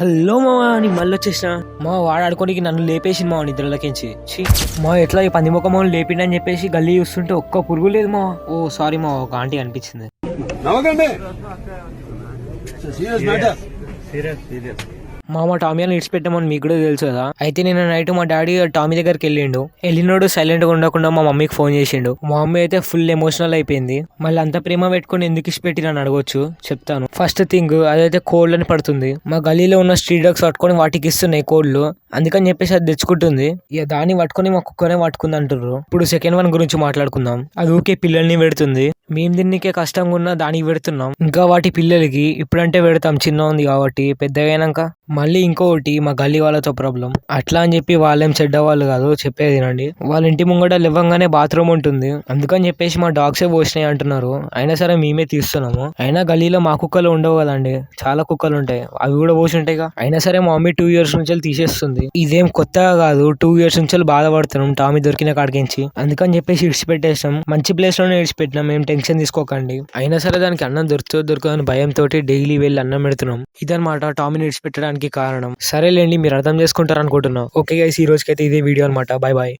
Hello మావా అని మళ్ళీ వచ్చేసిన మా వాడు ఆడుకోనికి నన్ను లేపేసింది మా నిద్రలకించి మా ఎట్లా ఈ పంది ముఖం లేపిండని చెప్పేసి గల్లీ చూస్తుంటే ఒక్క పురుగు లేదు మా. ఓ సారీ మా, ఒక ఆంటీ అనిపించింది. మామ టామీ అని ఇడిచిపెట్టామని మీకు కూడా తెలుసు కదా. అయితే నిన్న నైట్ మా డాడీ టామీ దగ్గరికి వెళ్ళినోడు సైలెంట్ గా ఉండకుండా మా మమ్మీకి ఫోన్ చేసిండు. మా మమ్మీ అయితే ఫుల్ ఎమోషనల్ అయిపోయింది. మళ్ళీ అంత ప్రేమ పెట్టుకుని ఎందుకు ఇచ్చిపెట్టిరని అడగొచ్చు, చెప్తాను. ఫస్ట్ థింగ్ అదైతే కోల్డ్ అని పడుతుంది. మా గలీలో ఉన్న స్ట్రీట్ డాగ్స్ పట్టుకొని వాటికి ఇస్తున్నాయి కోల్డ్లు, అందుకని చెప్పేసి అది తెచ్చుకుంటుంది. ఇక దాన్ని పట్టుకొని మా కుక్కనే పట్టుకుంది అంటారు. ఇప్పుడు సెకండ్ వన్ గురించి మాట్లాడుకుందాం. అది ఊకే పిల్లల్ని పెడుతుంది. మేము దీనికే కష్టంగా ఉన్నా దానికి పెడుతున్నాం. ఇంకా వాటి పిల్లలకి ఇప్పుడంటే పెడతాం, చిన్న ఉంది కాబట్టి. పెద్దగా అయినాక మళ్ళీ ఇంకొకటి మా గల్లీ వాళ్ళతో ప్రాబ్లం. అట్లా అని చెప్పి వాళ్ళేం చెడ్డ వాళ్ళు కాదు, చెప్పేది వినండి. వాళ్ళ ఇంటి ముంగట లేవంగానే బాత్రూమ్ ఉంటుంది, అందుకని చెప్పేసి మా డాగ్సే పోసినాయి అంటున్నారు. అయినా సరే మేమే తీస్తున్నాము. అయినా గల్లీలో మా కుక్కలు ఉండవు కదండి, చాలా కుక్కలు ఉంటాయి, అవి కూడా పోసి ఉంటాయి. అయినా సరే మా మమ్మీ 2 years నుంచి తీసేస్తుంది. ఇదేం కొత్తగా కాదు, 2 years నుంచి బాధపడుతున్నాం టామీ దొరికిన కాడికించి. అందుకని చెప్పేసి ఇడిచిపెట్టేసాం. మంచి ప్లేస్ లోనే ఇడిచిపెట్టినాం, ఏం టెన్షన్ తీసుకోకండి. అయినా సరే దానికి అన్నం దొరుకుతుందో అని భయంతో డైలీ వెళ్ళి అన్నం పెడుతున్నాం. ఇదనమాట టామీని ఇడిచిపెట్టడానికి కారణం. సరేలేండి, మీరు అర్థం చేసుకుంటారు అనుకుంటున్నాం. ఓకే గైస్, ఈ రోజుకైతే ఇదే వీడియో అనమాట. Bye bye.